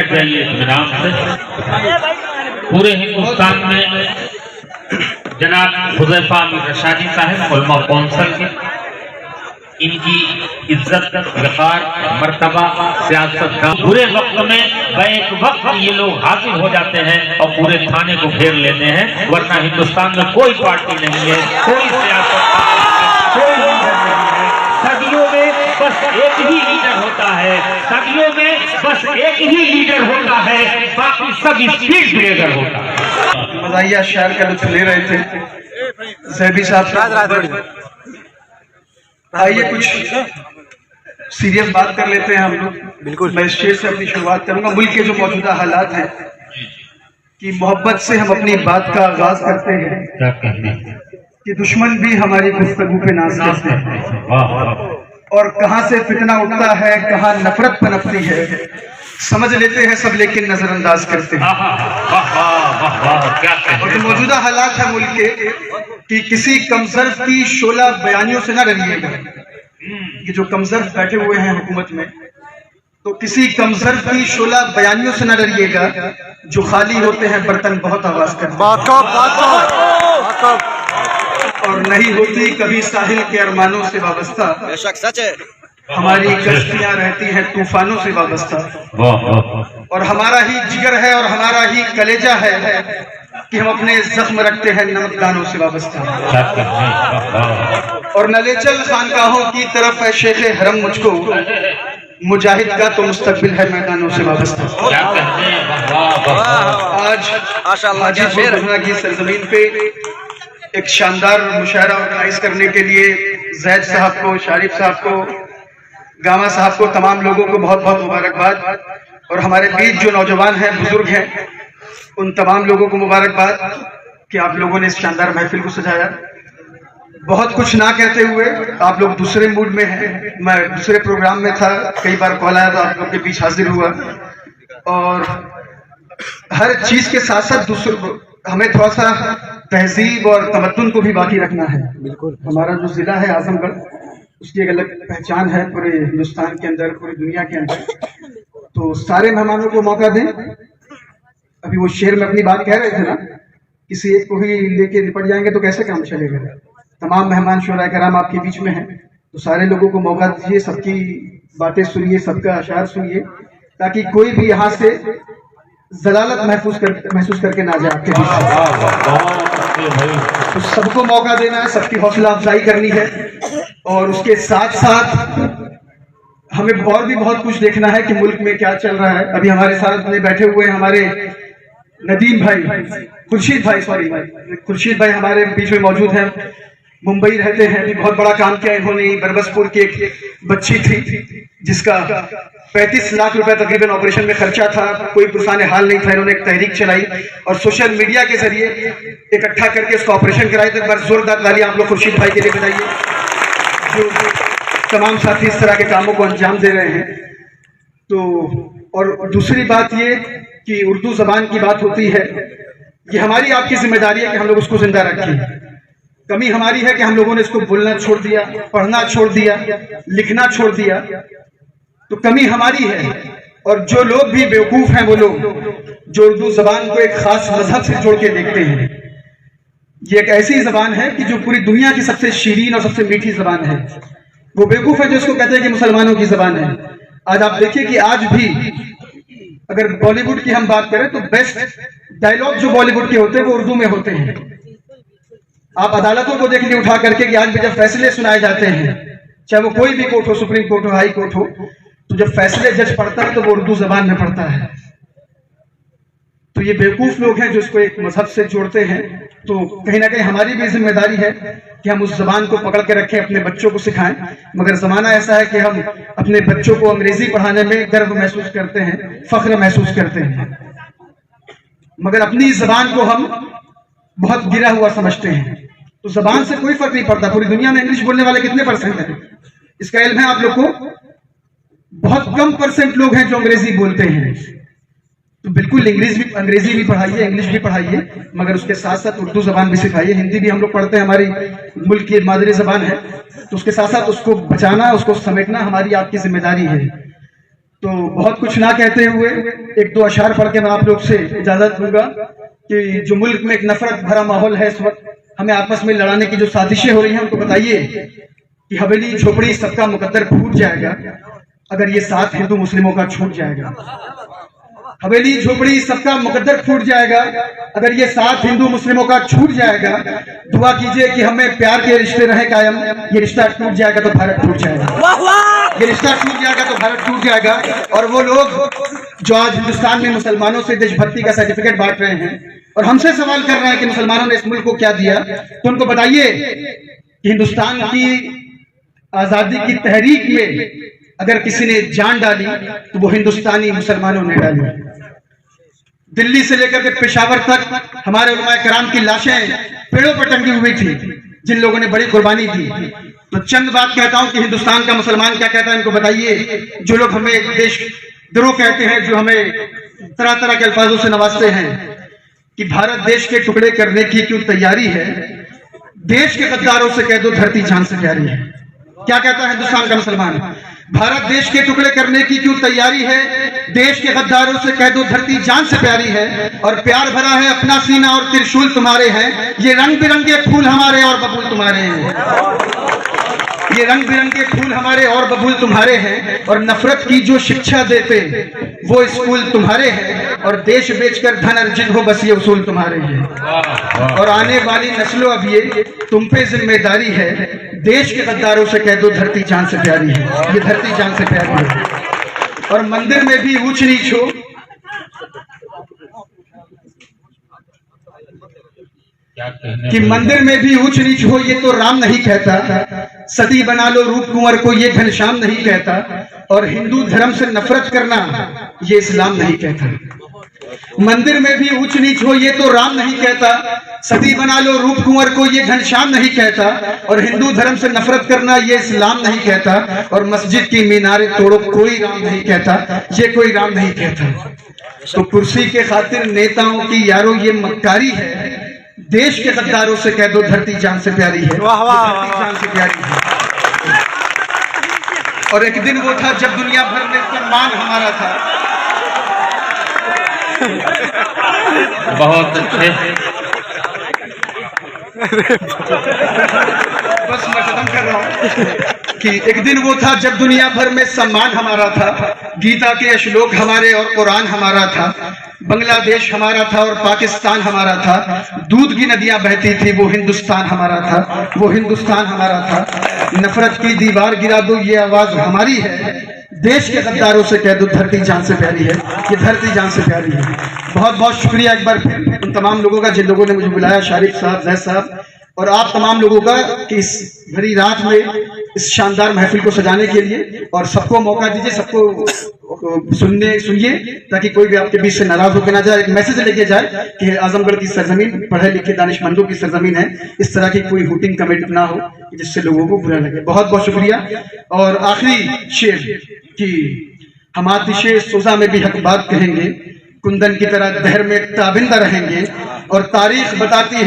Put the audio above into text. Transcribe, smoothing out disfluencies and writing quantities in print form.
जाइए इत्मीनान से। पूरे हिंदुस्तान में जनाब हुज़ैफा अमीर रशादी साहब उलमा कौंसिल के, इनकी इज्जत, वक़ार, मर्तबा, सियासत का बुरे वक्त में बैक वक्त ये लोग हाजिर हो जाते हैं और पूरे थाने को घेर लेते हैं। वरना हिंदुस्तान में कोई पार्टी नहीं है, कोई सियासत, कोई लीडर नहीं है। सदियों में बस एक ही लीडर होता है, सदियों में बस एक ही लीडर होता है, बाकी सब स्पीड ब्रेकर होता है। मज़ाहिया शायर का लुत्फ ले रहे थे ज़ैबी साहब। आइए कुछ सीरियस बात कर लेते हैं हम लोग। बिल्कुल, मैं इस शेर से अपनी शुरुआत करूंगा। मुल्क के जो मौजूदा हालात हैं कि मोहब्बत से हम अपनी बात का आगाज करते हैं कि दुश्मन भी हमारी गुफ्तगू पे नाज करते हैं, और कहाँ से फितना उठता है, कहाँ नफरत पनपती है, समझ लेते हैं सब लेकिन नजरअंदाज करते हैं। और जो मौजूदा हालात है मुल्क के कि किसी कमजर्फ की शोला बयानियों से ना डरिएगा। ये जो कमजर्फ बैठे हुए हैं हुकूमत में, तो किसी कमजर्फ की शोला बयानियों से ना डरिएगा। जो खाली होते हैं बर्तन बहुत आवाज करते हैं, और नहीं होती कभी साहिल के अरमानों से वाबस्ता। बेशक सच है, हमारी कश्तियां रहती हैं तूफानों से वाबस्ता। और हमारा ही जिगर है और हमारा ही कलेजा है कि हम अपने जख्म रखते हैं नमकदानों से वाबस्ता। और नलेचल खानकाहों की तरफ है शेख हरम मुझको, मुजाहिद का तो मुस्तकबिल है मैदानों से वाबस्ता। आज हाजीपुर की सरजमीन पे एक शानदार मुशायरा ऑर्गेनाइज करने के लिए जैद साहब को, शारिफ साहब को, गामा साहब को, तमाम लोगों को बहुत बहुत मुबारकबाद। और हमारे बीच जो नौजवान हैं, बुजुर्ग हैं, उन तमाम लोगों को मुबारकबाद कि आप लोगों ने इस शानदार महफिल को सजाया। बहुत कुछ ना कहते हुए, आप लोग दूसरे मूड में हैं, मैं दूसरे प्रोग्राम में था, कई बार कॉल आया तो आप लोग के बीच हाजिर हुआ। और हर चीज के साथ साथ दूसरे हमें थोड़ा सा तहजीब और तमद्दुन को भी बाकी रखना है। बिल्कुल, हमारा जो जिला है आजमगढ़, उसकी एक अलग पहचान है पूरे हिंदुस्तान के अंदर, पूरी दुनिया के अंदर। तो सारे मेहमानों को मौका दें। अभी वो शेर में अपनी बात कह रहे थे ना, किसी एक को ही लेके निपट जाएंगे तो कैसे काम चलेगा। तमाम मेहमान शुराए कराम आपके बीच में हैं, तो सारे लोगों को मौका दीजिए, सबकी बातें सुनिए, सबका अशार सुनिए, ताकि कोई भी यहाँ से जलालत महसूस करके ना जाए आपके बीच। तो सबको मौका देना है, सबकी हौसला अफजाई करनी है। और उसके साथ साथ हमें और भी बहुत कुछ देखना है कि मुल्क में क्या चल रहा है। अभी हमारे साथ में बैठे हुए हैं हमारे नदीम भाई, खुर्शीद भाई हमारे बीच में मौजूद हैं। मुंबई रहते हैं, अभी बहुत बड़ा काम किया इन्होंने। बरबसपुर की एक बच्ची थी जिसका 35 लाख रुपए तकरीबन ऑपरेशन में खर्चा था, कोई पुरसाने हाल नहीं था। इन्होंने एक तहरीक चलाई और सोशल मीडिया के जरिए इकट्ठा करके उसका ऑपरेशन कराई। तो एक बार जोरदार ताली आप लोग खुर्शीद भाई के लिए बनाइए, जो तमाम साथी इस तरह के कामों को अंजाम दे रहे हैं। तो और दूसरी बात ये कि उर्दू जबान की बात होती है, ये हमारी आपकी जिम्मेदारी है कि हम लोग उसको जिंदा रखें। कमी हमारी है कि हम लोगों ने इसको बोलना छोड़ दिया, पढ़ना छोड़ दिया, लिखना छोड़ दिया, तो कमी हमारी है। और जो लोग भी बेवकूफ हैं, वो लोग जो उर्दू जबान को एक खास मजहब से जोड़ के देखते हैं, ये एक ऐसी जबान है कि जो पूरी दुनिया की सबसे शीरीन और सबसे मीठी जबान है। वो बेवकूफ है जो इसको कहते हैं कि मुसलमानों की जबान है। आज आप देखिए कि आज भी अगर बॉलीवुड की हम बात करें तो बेस्ट डायलॉग जो बॉलीवुड के होते हैं वो उर्दू में होते हैं। आप अदालतों को देखिए उठा करके कि आज भी जब फैसले सुनाए जाते हैं, चाहे वो कोई भी कोर्ट हो, सुप्रीम कोर्ट हो, हाई कोर्ट हो, तो जब फैसले जज पढ़ता है तो वो उर्दू जबान में पढ़ता है। तो ये बेवकूफ लोग हैं जो इसको एक मजहब से जोड़ते हैं। तो कहीं ना कहीं हमारी भी जिम्मेदारी है कि हम उस जबान को पकड़ के रखें, अपने बच्चों को सिखाएं। मगर जमाना ऐसा है कि हम अपने बच्चों को अंग्रेजी पढ़ाने में गर्व महसूस करते हैं, फख्र महसूस करते हैं, मगर अपनी जबान को हम बहुत गिरा हुआ समझते हैं। तो जबान से कोई फर्क नहीं पड़ता। पूरी दुनिया में इंग्लिश बोलने वाले कितने परसेंट हैं, इसका इल्म है आप लोग को? बहुत कम परसेंट लोग हैं जो अंग्रेजी बोलते हैं। तो बिल्कुल अंग्रेजी भी पढ़ाइए, इंग्लिश भी पढ़ाइए, मगर उसके साथ साथ उर्दू जबान भी सिखाइए। हिंदी भी हम लोग पढ़ते हैं, हमारी मुल्क की मादरी जबान है, तो उसके साथ साथ उसको बचाना, उसको समेटना हमारी आपकी जिम्मेदारी है। तो बहुत कुछ ना कहते हुए एक दो अशार पढ़ के मैं आप लोग से इजाजत दूंगा कि जो मुल्क में एक नफरत भरा माहौल है इस वक्त, हमें आपस में लड़ाने की जो साजिशें हो रही हैं, उनको बताइए कि हवेली झोपड़ी सबका मुकद्दर फूट जाएगा अगर ये साथ हिंदू मुस्लिमों का छूट जाएगा। हवेली झोपड़ी सबका मुकद्दर फूट जाएगा अगर ये साथ हिंदू मुस्लिमों का छूट जाएगा। दुआ कीजिए कि हमें प्यार के रिश्ते रहे कायम, ये रिश्ता टूट जाएगा तो भारत टूट जाएगा, ये रिश्ता टूट जाएगा तो भारत टूट जाएगा। और वो लोग जो आज हिंदुस्तान में मुसलमानों से देशभक्ति का सर्टिफिकेट बांट रहे हैं और हमसे सवाल कर रहे हैं कि मुसलमानों ने इस मुल्क को क्या दिया, तो उनको बताइए कि हिंदुस्तान की आजादी की तहरीक में अगर किसी ने जान डाली तो वो हिंदुस्तानी मुसलमानों ने डाली। दिल्ली से लेकर के पेशावर तक हमारे उलमाए कराम की लाशें पेड़ों पर टंगी हुई थी, जिन लोगों ने बड़ी कुर्बानी दी। तो चंद बात कहता हूं कि हिंदुस्तान का मुसलमान क्या कहता है, इनको बताइए। जो लोग हमें देशद्रोह कहते हैं, जो हमें तरह तरह के अल्फाजों से नवाजते हैं कि भारत देश के टुकड़े करने की क्यों तैयारी है, देश के गद्दारों से कह दो धरती जान से प्यारी है। क्या कहता है हिंदुस्तान का मुसलमान? भारत देश के टुकड़े करने की क्यों तैयारी है, देश के गद्दारों से कह दो धरती जान से प्यारी है। और प्यार भरा है अपना सीना और त्रिशूल तुम्हारे हैं, ये रंग बिरंगे फूल हमारे और बबूल तुम्हारे हैं, ये रंग बिरंगे फूल हमारे और बबूल तुम्हारे हैं। और नफरत की जो शिक्षा देते वो स्कूल तुम्हारे हैं, और देश बेचकर धन अर्जित हो बस ये उसूल तुम्हारे हैं। और आने वाली नस्लों अब ये तुम पे जिम्मेदारी है, देश के गद्दारों से कह दो धरती जान से प्यारी है, ये धरती जान से प्यारी है। और मंदिर में भी ऊंच नीच हो, कि मंदिर में भी ऊंच नीच हो ये तो राम नहीं कहता, सती बना लो रूप कुंवर को ये घनश्याम नहीं कहता, और हिंदू धर्म से नफरत करना ये इस्लाम नहीं कहता। मंदिर में भी ऊंच नीच हो ये तो राम नहीं कहता, सती बना लो रूप कुंवर को ये घनश्याम नहीं कहता, और हिंदू धर्म से नफरत करना ये इस्लाम नहीं कहता, और मस्जिद की मीनारें तोड़ो कोई राम नहीं कहता, ये कोई राम नहीं कहता। तो कुर्सी के खातिर नेताओं की यारो ये मक्कारी है, देश के गद्दारों से कह दो धरती जान से प्यारी है, धरती जान से प्यारी है। और एक दिन वो था जब दुनिया भर में सम्मान हमारा था। बहुत अच्छे। बस मैं खत्म कर रहा हूँ कि एक दिन वो था जब दुनिया भर में सम्मान हमारा था, गीता के श्लोक हमारे और कुरान हमारा था, बांग्लादेश हमारा था और पाकिस्तान हमारा था, दूध की नदियां बहती थी वो हिंदुस्तान हमारा था, वो हिंदुस्तान हमारा था। नफरत की दीवार गिरा दो ये आवाज हमारी है, देश के गद्दारों से कह दो धरती जान से प्यारी है, ये धरती जान से प्यारी है। बहुत बहुत शुक्रिया एक बार फिर उन तमाम लोगों का जिन लोगों ने मुझे बुलाया, शारिफ साहब, जैद साहब, और आप तमाम लोगों का कि इस भरी रात में इस शानदार महफिल को सजाने के लिए। और सबको मौका दीजिए, सबको सुनिए ताकि कोई भी आपके बीच से नाराज होकर ना जाए, एक मैसेज लेके जाए कि आजमगढ़ की सरजमीन पढ़े लिखे दानिशमंदों की सरजमीन है, इस तरह की कोई हुटिंग कमेंट ना हो जिससे लोगों को बुरा लगे। बहुत बहुत शुक्रिया। और आखिरी शेर कि हम आतिशे सुजा में भी हक बात कहेंगे, कुंदन की तरह दहर में ताबिंदा रहेंगे, और तारीख बताती है